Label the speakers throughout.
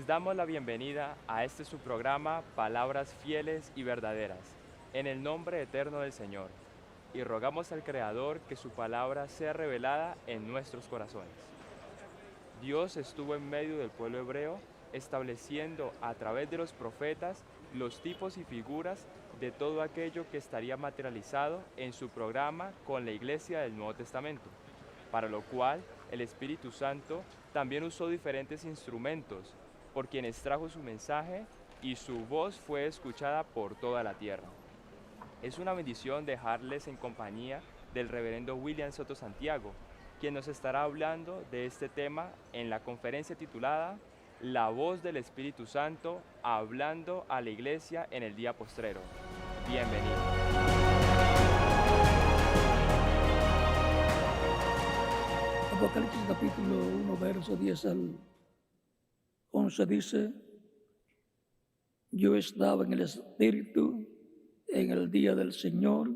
Speaker 1: Les damos la bienvenida a este su programa Palabras Fieles y Verdaderas, en el nombre eterno del Señor, y rogamos al Creador que su palabra sea revelada en nuestros corazones. Dios estuvo en medio del pueblo hebreo, estableciendo a través de los profetas los tipos y figuras de todo aquello que estaría materializado en su programa con la Iglesia del Nuevo Testamento, para lo cual el Espíritu Santo también usó diferentes instrumentos por quienes trajo su mensaje y su voz fue escuchada por toda la tierra. Es una bendición dejarles en compañía del reverendo William Soto Santiago, quien nos estará hablando de este tema en la conferencia titulada La voz del Espíritu Santo hablando a la iglesia en el día postrero. Bienvenido.
Speaker 2: Apocalipsis capítulo 1, verso 10 al 11 dice: Yo estaba en el Espíritu en el día del Señor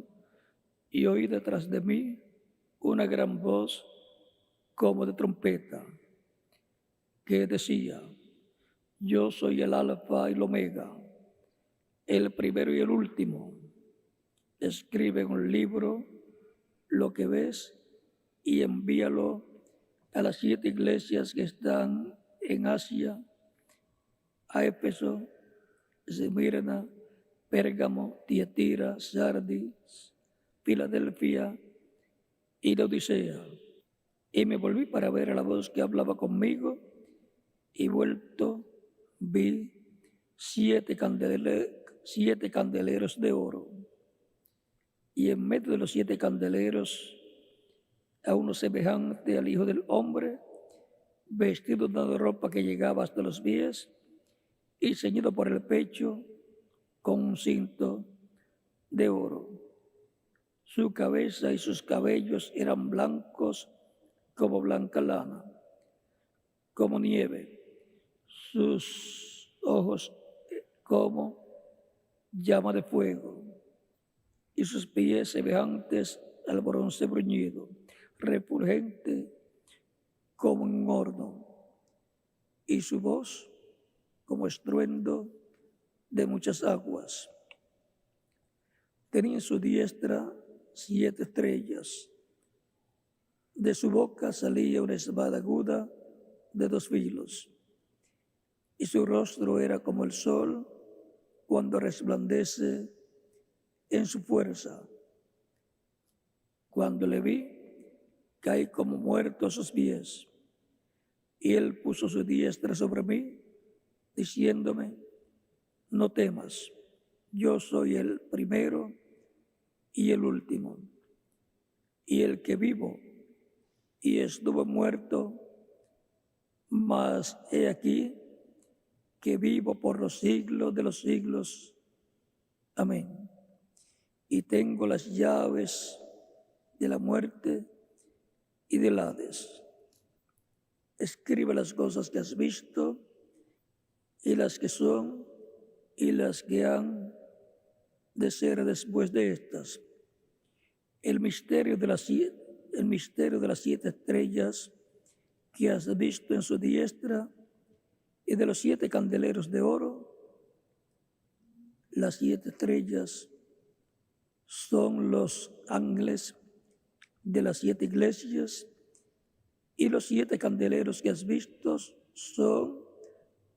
Speaker 2: y oí detrás de mí una gran voz como de trompeta que decía: Yo soy el Alfa y el Omega, el primero y el último. Escribe en un libro lo que ves y envíalo a las 7 iglesias que están en Asia, a Éfeso, Esmirna, Pérgamo, Tiatira, Sardis, Filadelfia y Laodicea. Y me volví para ver a la voz que hablaba conmigo, y vuelto vi 7 candeleros de oro, y en medio de los 7 candeleros a uno semejante al Hijo del Hombre, vestido de una ropa que llegaba hasta los pies y ceñido por el pecho con un cinto de oro. Su cabeza y sus cabellos eran blancos como blanca lana, como nieve. Sus ojos como llama de fuego, y sus pies semejantes al bronce bruñido, refulgente como un horno, y su voz como estruendo de muchas aguas. Tenía en su diestra 7 estrellas. De su boca salía una espada aguda de 2 filos, y su rostro era como el sol cuando resplandece en su fuerza. Cuando le vi, caí como muerto a sus pies, y él puso su diestra sobre mí, diciéndome: No temas, yo soy el primero y el último, y el que vivo y estuve muerto, mas he aquí que vivo por los siglos de los siglos. Amén. Y tengo las llaves de la muerte y del Hades. Escribe las cosas que has visto, y las que son, y las que han de ser después de estas. El misterio de las 7 estrellas que has visto en su diestra, y de los 7 candeleros de oro. Las 7 estrellas son los ángeles de las 7 iglesias, y los 7 candeleros que has visto son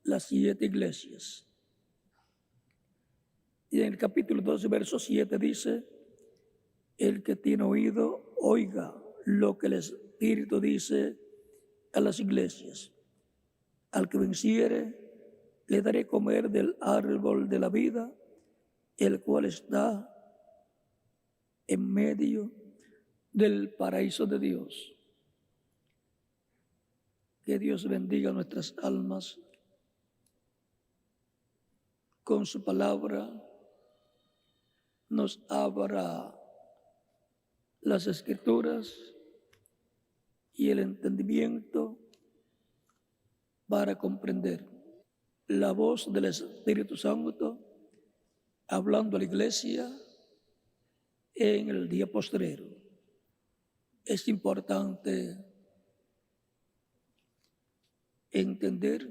Speaker 2: las 7 iglesias. Y en el capítulo 12, verso 7 dice: El que tiene oído, oiga lo que el Espíritu dice a las iglesias. Al que venciere, le daré comer del árbol de la vida, el cual está en medio del paraíso de Dios. Que Dios bendiga nuestras almas con su palabra, nos abra las escrituras y el entendimiento para comprender la voz del Espíritu Santo hablando a la iglesia en el día postrero. Es importante entender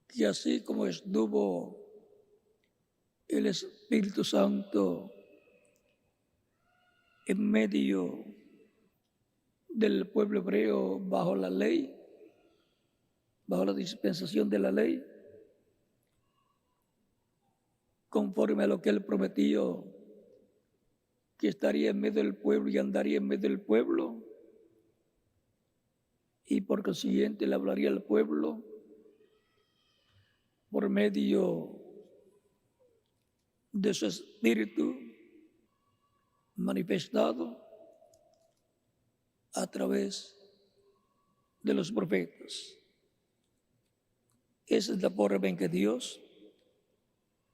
Speaker 2: que así como estuvo el Espíritu Santo en medio del pueblo hebreo bajo la ley, bajo la dispensación de la ley, conforme a lo que él prometió, que estaría en medio del pueblo y andaría en medio del pueblo, y por consiguiente le hablaría al pueblo por medio de su espíritu manifestado a través de los profetas. Esa es la forma en que Dios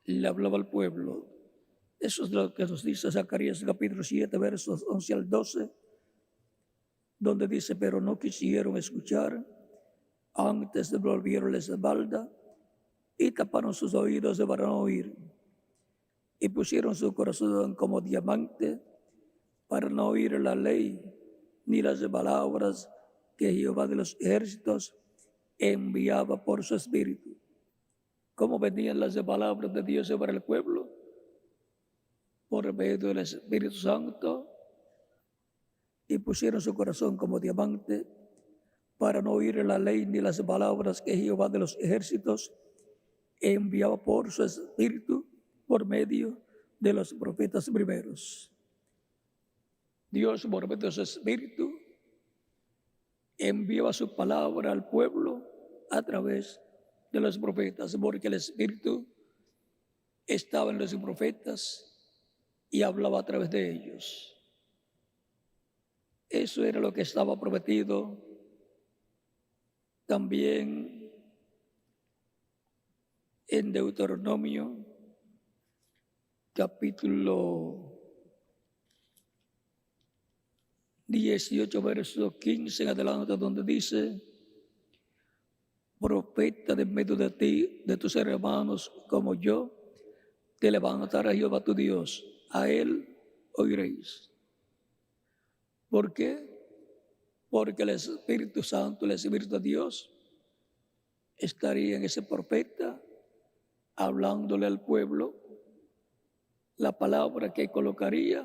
Speaker 2: le hablaba al pueblo. Eso es lo que nos dice Zacarías capítulo 7, versos 11 al 12, donde dice: pero no quisieron escuchar, antes volvieron la espalda y taparon sus oídos para no oír, y pusieron su corazón como diamante para no oír la ley ni las palabras que Jehová de los ejércitos enviaba por su espíritu. ¿Cómo venían las palabras de Dios sobre el pueblo? Por medio del Espíritu Santo, y pusieron su corazón como diamante para no oír la ley ni las palabras que Jehová de los ejércitos enviaba por su espíritu por medio de los profetas primeros. Dios, por medio de su espíritu, enviaba su palabra al pueblo a través de los profetas, porque el espíritu estaba en los profetas y hablaba a través de ellos. Eso era lo que estaba prometido también en Deuteronomio capítulo 18, verso 15 en adelante, donde dice: profeta de medio de ti, de tus hermanos como yo, te levantará Jehová tu Dios, a él oiréis. ¿Por qué? Porque el Espíritu Santo, el Espíritu de Dios, estaría en ese profeta, hablándole al pueblo la palabra que colocaría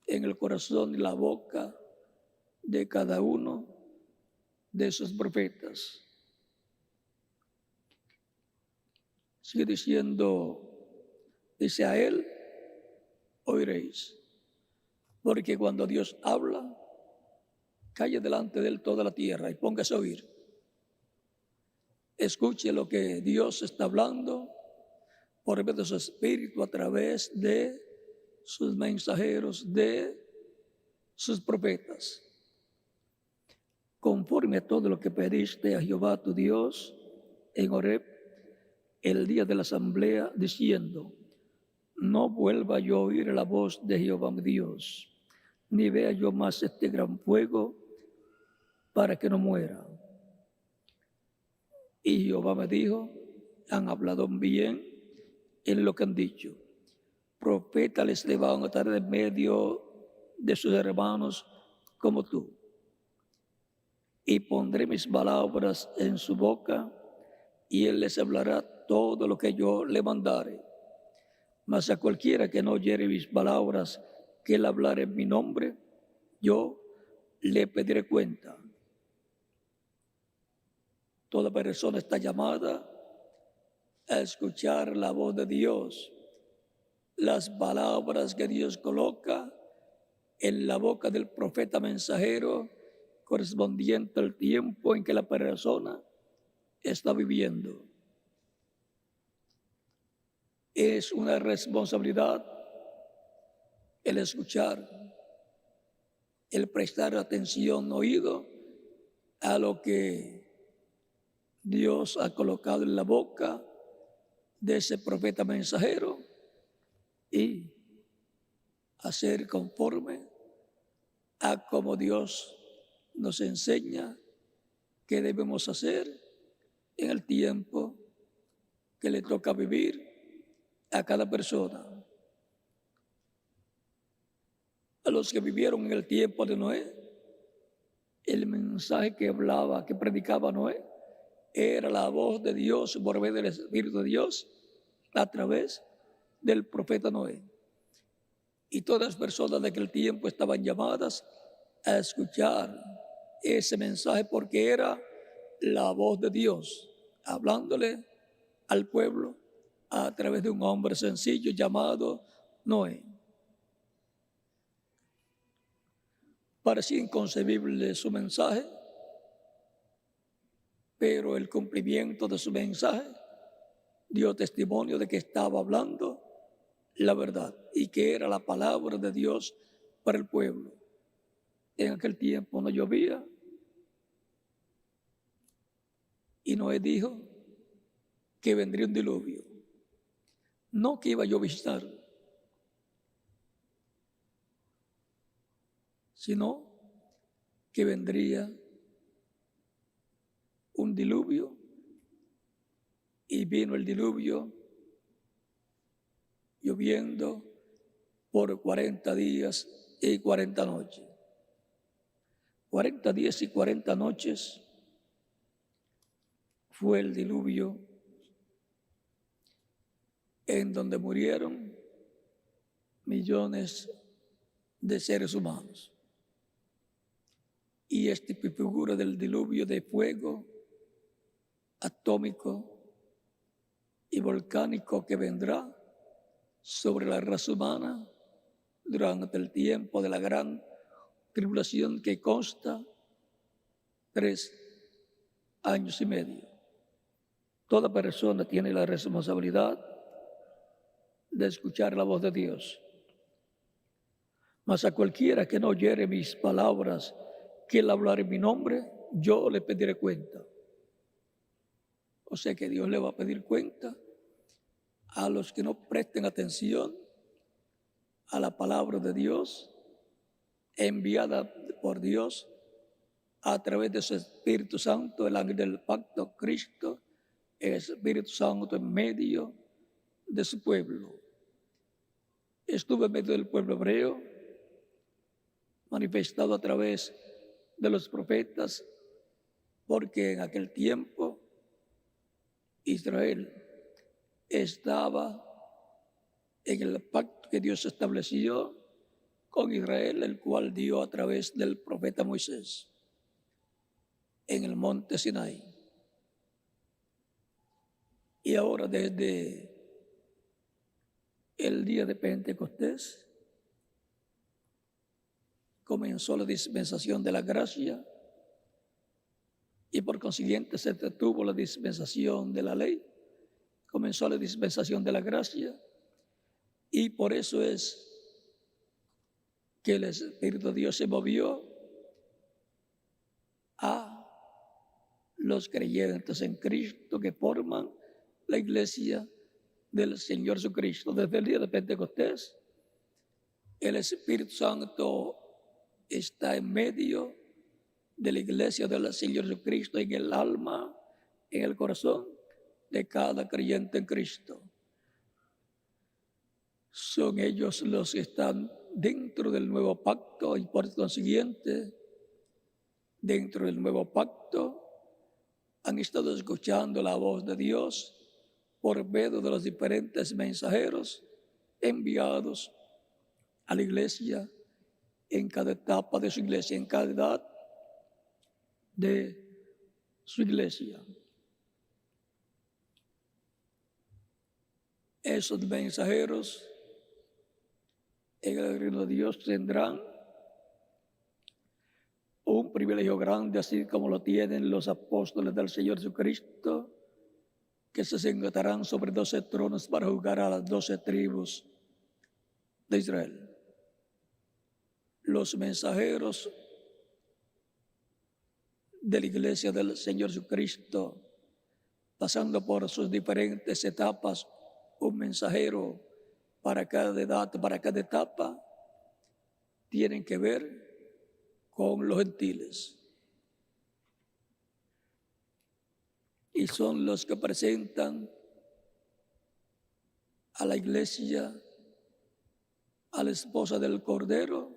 Speaker 2: en el corazón y la boca de cada uno de esos profetas. Sigue diciendo, dice: a él oiréis. Porque cuando Dios habla, calle delante de él toda la tierra y póngase a oír. Escuche lo que Dios está hablando por medio de su espíritu a través de sus mensajeros, de sus profetas. Conforme a todo lo que pediste a Jehová tu Dios en Horeb el día de la asamblea, diciendo: no vuelva yo a oír la voz de Jehová mi Dios, ni vea yo más este gran fuego, para que no muera. Y Jehová me dijo: han hablado bien en lo que han dicho. Profeta les levantar de medio de sus hermanos como tú. Y pondré mis palabras en su boca, y él les hablará todo lo que yo le mandare. Mas a cualquiera que no oyere mis palabras, que él hablare en mi nombre, yo le pediré cuenta. Toda persona está llamada a escuchar la voz de Dios, las palabras que Dios coloca en la boca del profeta mensajero, correspondiente al tiempo en que la persona está viviendo. Es una responsabilidad el escuchar, el prestar atención, oído a lo que Dios ha colocado en la boca de ese profeta mensajero y hacer conforme a como Dios nos enseña que debemos hacer en el tiempo que le toca vivir a cada persona. A los que vivieron en el tiempo de Noé, el mensaje que hablaba, que predicaba Noé, era la voz de Dios por medio del Espíritu de Dios a través del profeta Noé. Y todas las personas de aquel tiempo estaban llamadas a escuchar ese mensaje porque era la voz de Dios hablándole al pueblo a través de un hombre sencillo llamado Noé. Parecía inconcebible su mensaje, pero el cumplimiento de su mensaje dio testimonio de que estaba hablando la verdad y que era la palabra de Dios para el pueblo. En aquel tiempo no llovía y Noé dijo que vendría un diluvio, no que iba a lloviznar, sino que vendría un diluvio, y vino el diluvio lloviendo por 40 días y 40 noches. 40 días y 40 noches fue el diluvio en donde murieron millones de seres humanos. Y esta figura del diluvio de fuego atómico y volcánico que vendrá sobre la raza humana durante el tiempo de la gran tribulación que consta 3 años y medio. Toda persona tiene la responsabilidad de escuchar la voz de Dios. Mas a cualquiera que no oyere mis palabras, que él hablar en mi nombre, yo le pediré cuenta. O sea que Dios le va a pedir cuenta a los que no presten atención a la palabra de Dios, enviada por Dios a través de su Espíritu Santo, el ángel del pacto, Cristo, el Espíritu Santo en medio de su pueblo. Estuvo en medio del pueblo hebreo, manifestado a través de los profetas, porque en aquel tiempo Israel estaba en el pacto que Dios estableció con Israel, el cual dio a través del profeta Moisés en el monte Sinaí. Y ahora desde el día de Pentecostés comenzó la dispensación de la gracia y por consiguiente se detuvo la dispensación de la ley, comenzó la dispensación de la gracia y por eso es que el Espíritu de Dios se movió a los creyentes en Cristo que forman la iglesia del Señor Jesucristo. Desde el día de Pentecostés, el Espíritu Santo está en medio de la iglesia del Señor Jesucristo, en el alma, en el corazón de cada creyente en Cristo. Son ellos los que están dentro del nuevo pacto y por consiguiente, dentro del nuevo pacto, han estado escuchando la voz de Dios por medio de los diferentes mensajeros enviados a la iglesia en cada etapa de su iglesia, en cada edad de su iglesia. Esos mensajeros en el reino de Dios tendrán un privilegio grande, así como lo tienen los apóstoles del Señor Jesucristo, que se sentarán sobre 12 tronos para juzgar a las 12 tribus de Israel. Los mensajeros de la iglesia del Señor Jesucristo, pasando por sus diferentes etapas, un mensajero para cada edad, para cada etapa, tienen que ver con los gentiles. Y son los que presentan a la iglesia, a la esposa del Cordero,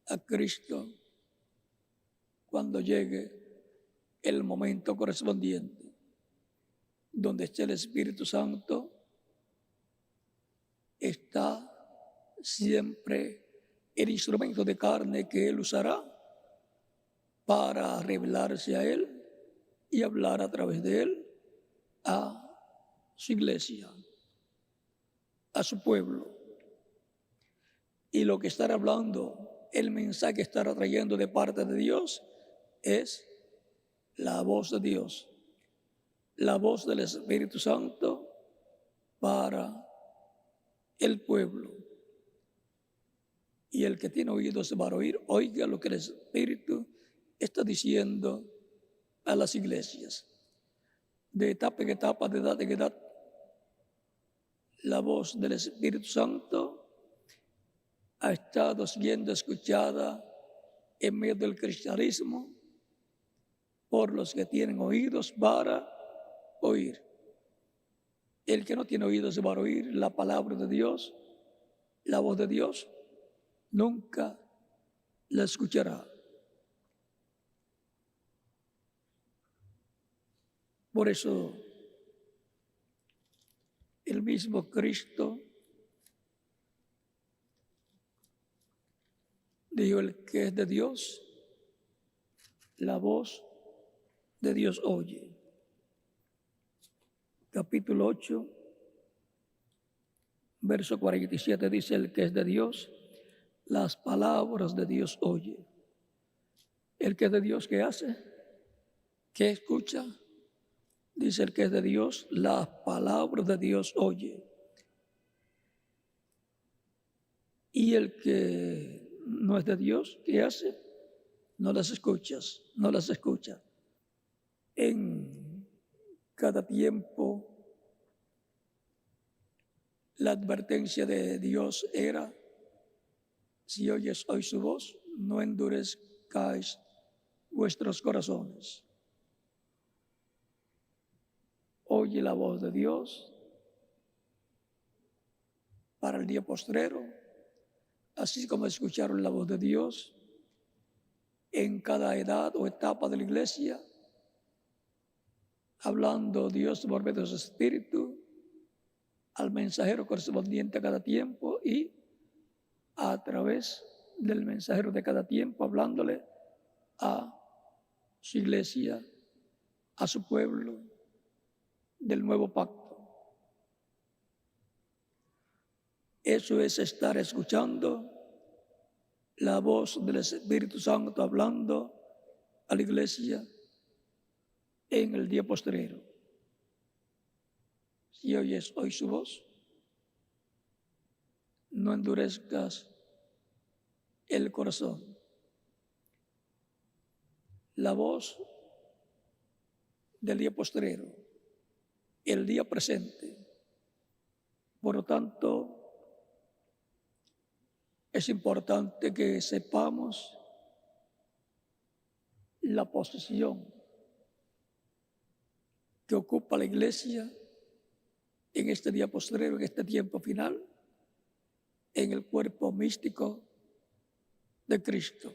Speaker 2: a Cristo, cuando llegue el momento correspondiente, donde esté el Espíritu Santo, está siempre el instrumento de carne que Él usará para revelarse a Él y hablar a través de Él a su iglesia, a su pueblo. Y lo que estará hablando, el mensaje que estará trayendo de parte de Dios es la voz de Dios, la voz del Espíritu Santo para el pueblo. Y el que tiene oídos para oír, oiga lo que el Espíritu está diciendo a las iglesias. De etapa en etapa, de edad en edad, la voz del Espíritu Santo ha estado siendo escuchada en medio del cristianismo por los que tienen oídos para oír. El que no tiene oídos para oír la palabra de Dios, la voz de Dios, nunca la escuchará. Por eso, el mismo Cristo dijo: el que es de Dios, la voz de Dios oye. Capítulo 8, verso 47 dice: el que es de Dios, las palabras de Dios oye. El que es de Dios, ¿qué hace? ¿Qué escucha? Dice: el que es de Dios, las palabras de Dios oye. Y el que no es de Dios, ¿qué hace? No las escuchas, no las escucha. En cada tiempo, la advertencia de Dios era: si oyes hoy su voz, no endurezcáis vuestros corazones. Oye la voz de Dios para el día postrero, así como escucharon la voz de Dios en cada edad o etapa de la iglesia, hablando Dios por medio de su Espíritu al mensajero correspondiente a cada tiempo y a través del mensajero de cada tiempo, hablándole a su iglesia, a su pueblo del nuevo pacto. Eso es estar escuchando la voz del Espíritu Santo hablando a la iglesia en el día postrero. Si oyes hoy su voz, no endurezcas el corazón. La voz del día postrero, el día presente. Por lo tanto, es importante que sepamos la posición que ocupa la iglesia en este día postrero, en este tiempo final, en el cuerpo místico de Cristo.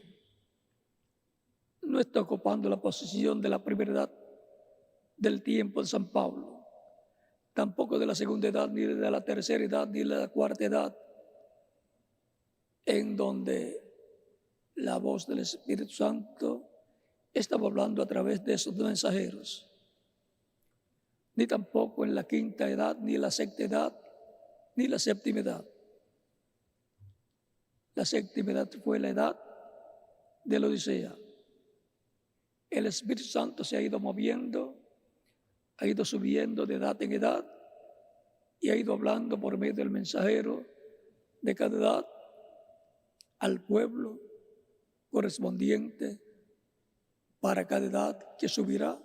Speaker 2: No está ocupando la posición de la primera edad del tiempo de San Pablo, tampoco de la segunda edad, ni de la tercera edad, ni de la cuarta edad, en donde la voz del Espíritu Santo estaba hablando a través de esos mensajeros. Ni tampoco en la quinta edad, ni la sexta edad, ni la séptima edad. La séptima edad fue la edad de la Odisea. El Espíritu Santo se ha ido moviendo, ha ido subiendo de edad en edad y ha ido hablando por medio del mensajero de cada edad al pueblo correspondiente para cada edad que subirá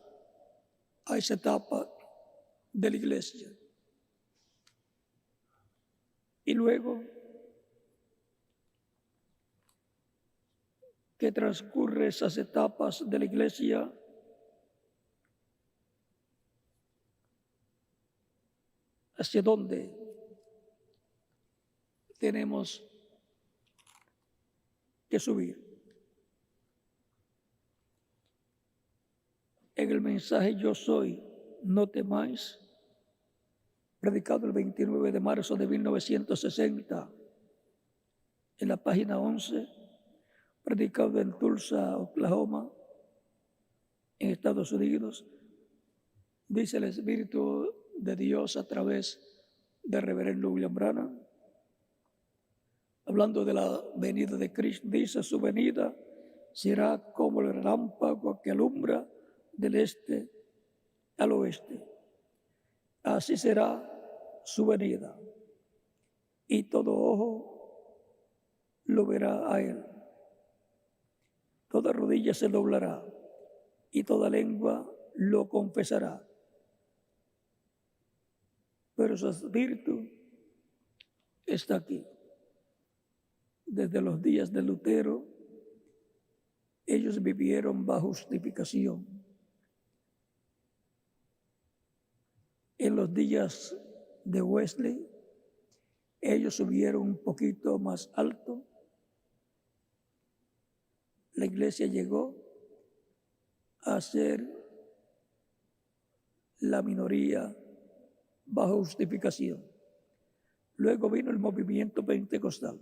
Speaker 2: a esa etapa de la iglesia. Y luego que transcurre esas etapas de la iglesia, ¿hacia dónde tenemos que subir? el mensaje Yo Soy, No Temáis, predicado el 29 de marzo de 1960, en la página 11, predicado en Tulsa, Oklahoma, en Estados Unidos, dice el Espíritu de Dios a través del reverendo William Branham, hablando de la venida de Cristo. Dice: su venida será como el relámpago que alumbra del este al oeste. Así será su venida, y todo ojo lo verá a él. Toda rodilla se doblará y toda lengua lo confesará. Pero su espíritu está aquí. Desde los días de Lutero, ellos vivieron bajo justificación. En los días de Wesley, ellos subieron un poquito más alto. La iglesia llegó a ser la minoría bajo justificación. Luego vino el movimiento pentecostal,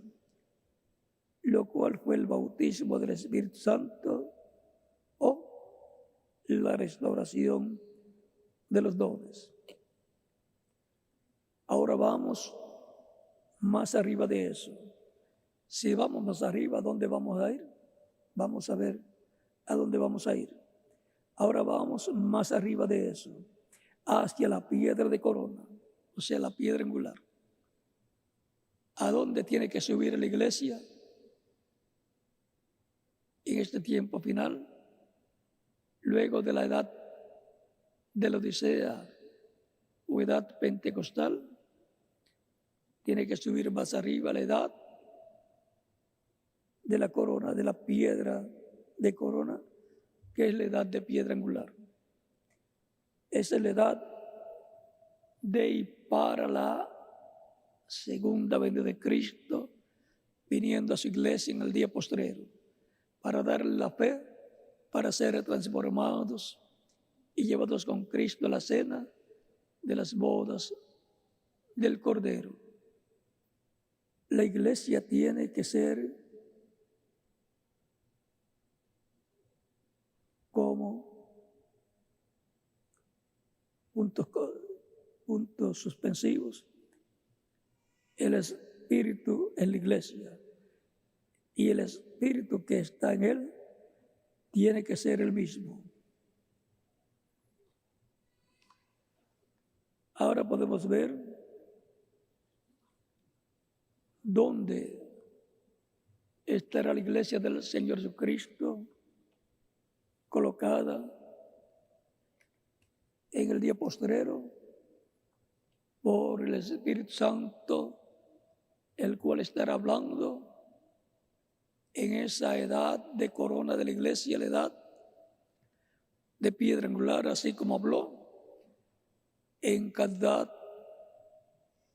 Speaker 2: lo cual fue el bautismo del Espíritu Santo o la restauración de los dones. Ahora vamos más arriba de eso. Si vamos más arriba, ¿a dónde vamos a ir? Vamos a ver a dónde vamos a ir. Ahora vamos más arriba de eso, hacia la piedra de corona, o sea, la piedra angular. ¿A dónde tiene que subir la iglesia en este tiempo final? Luego de la edad de la Odisea o edad pentecostal, tiene que subir más arriba la edad de la corona, de la piedra de corona, que es la edad de piedra angular. Esa es la edad de y para la segunda venida de Cristo, viniendo a su iglesia en el día postrero, para darle la fe, para ser transformados y llevados con Cristo a la cena de las bodas del Cordero. La iglesia tiene que ser como puntos suspensivos, el Espíritu en la iglesia, y el Espíritu que está en él tiene que ser el mismo. Ahora podemos ver dónde estará la iglesia del Señor Jesucristo colocada en el día postrero por el Espíritu Santo, el cual estará hablando en esa edad de corona de la iglesia, la edad de piedra angular, así como habló en Candad,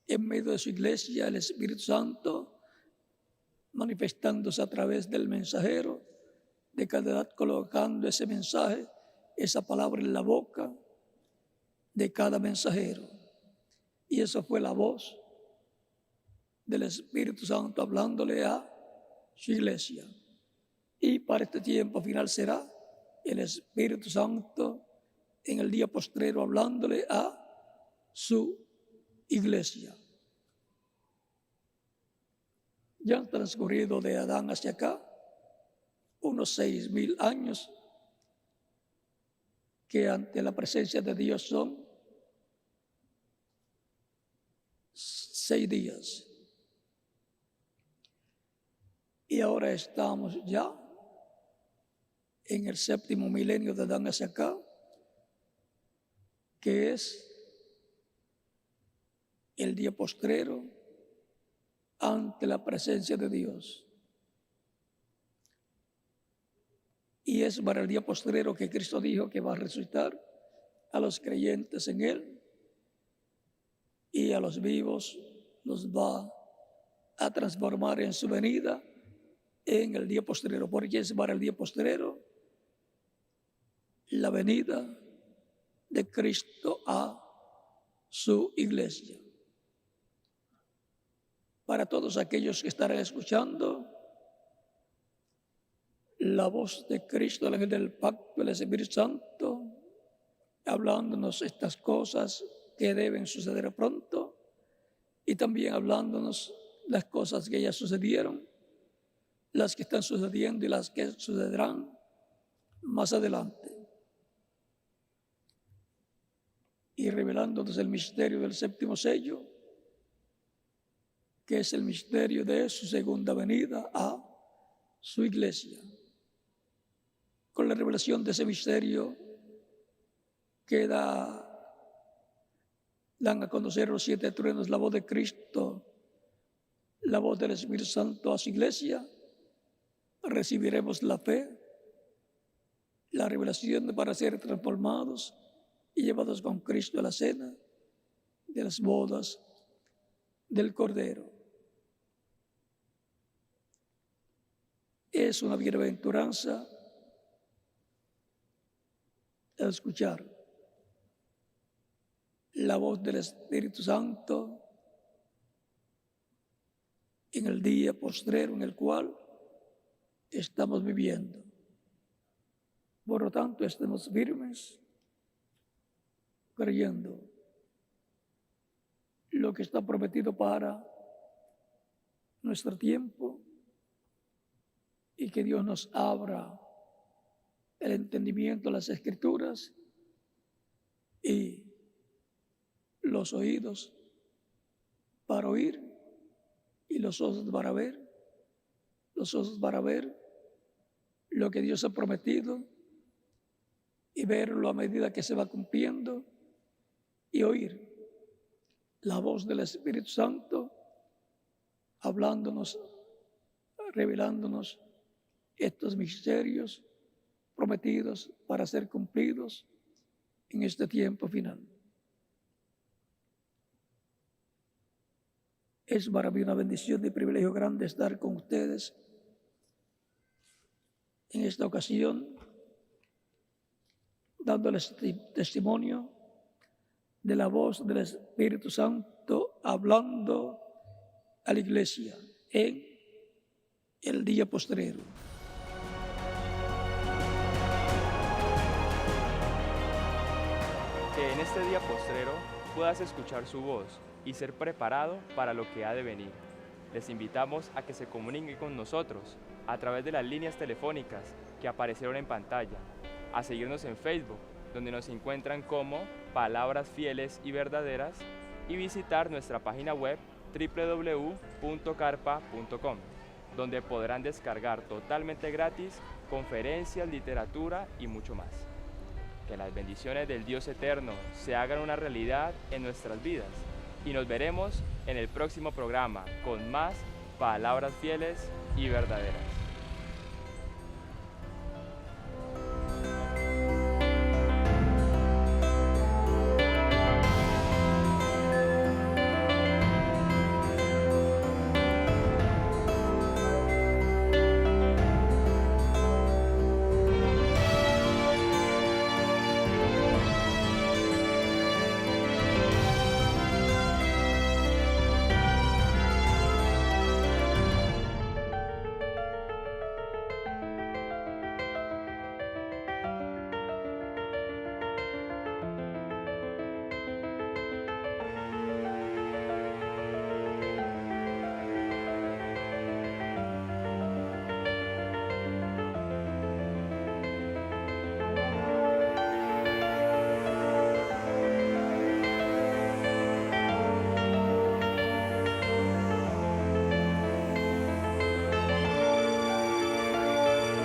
Speaker 2: en medio de su iglesia, el Espíritu Santo manifestándose a través del mensajero de cada edad, colocando ese mensaje, esa palabra en la boca de cada mensajero. Y eso fue la voz del Espíritu Santo hablándole a su iglesia. Y para este tiempo final será el Espíritu Santo en el día postrero hablándole a su iglesia. Ya han transcurrido de Adán hacia acá unos 6,000 años, que ante la presencia de Dios son 6 días. Y ahora estamos ya en el 7º milenio de Adán hacia acá, que es el día postrero ante la presencia de Dios. Y es para el día postrero que Cristo dijo que va a resucitar a los creyentes en Él, y a los vivos los va a transformar en su venida en el día postrero. Porque es para el día postrero la venida de Cristo a su iglesia. Para todos aquellos que estarán escuchando la voz de Cristo, el ángel del pacto, el Espíritu Santo, hablándonos estas cosas que deben suceder pronto y también hablándonos las cosas que ya sucedieron, las que están sucediendo y las que sucederán más adelante. Y revelándonos el misterio del séptimo sello, que es el misterio de su segunda venida a su iglesia. Con la revelación de ese misterio que dan a conocer los 7 truenos, la voz de Cristo, la voz del Espíritu Santo a su iglesia, recibiremos la fe, la revelación para ser transformados y llevados con Cristo a la cena de las bodas del Cordero. Es una bienaventuranza el escuchar la voz del Espíritu Santo en el día postrero en el cual estamos viviendo. Por lo tanto, estemos firmes, creyendo lo que está prometido para nuestro tiempo y que Dios nos abra el entendimiento de las Escrituras y los oídos para oír y los ojos para ver, lo que Dios ha prometido y verlo a medida que se va cumpliendo y oír la voz del Espíritu Santo hablándonos, revelándonos estos misterios prometidos para ser cumplidos en este tiempo final. Es para mí una bendición y privilegio grande estar con ustedes en esta ocasión, dándoles testimonio de la voz del Espíritu Santo hablando a la iglesia en el día postrero.
Speaker 1: Que en este día postrero puedas escuchar su voz y ser preparado para lo que ha de venir. Les invitamos a que se comuniquen con nosotros a través de las líneas telefónicas que aparecieron en pantalla, a seguirnos en Facebook, donde nos encuentran como Palabras Fieles y Verdaderas, y visitar nuestra página web www.carpa.com, donde podrán descargar totalmente gratis conferencias, literatura y mucho más. Que las bendiciones del Dios eterno se hagan una realidad en nuestras vidas y nos veremos en el próximo programa con más Palabras Fieles y Verdaderas.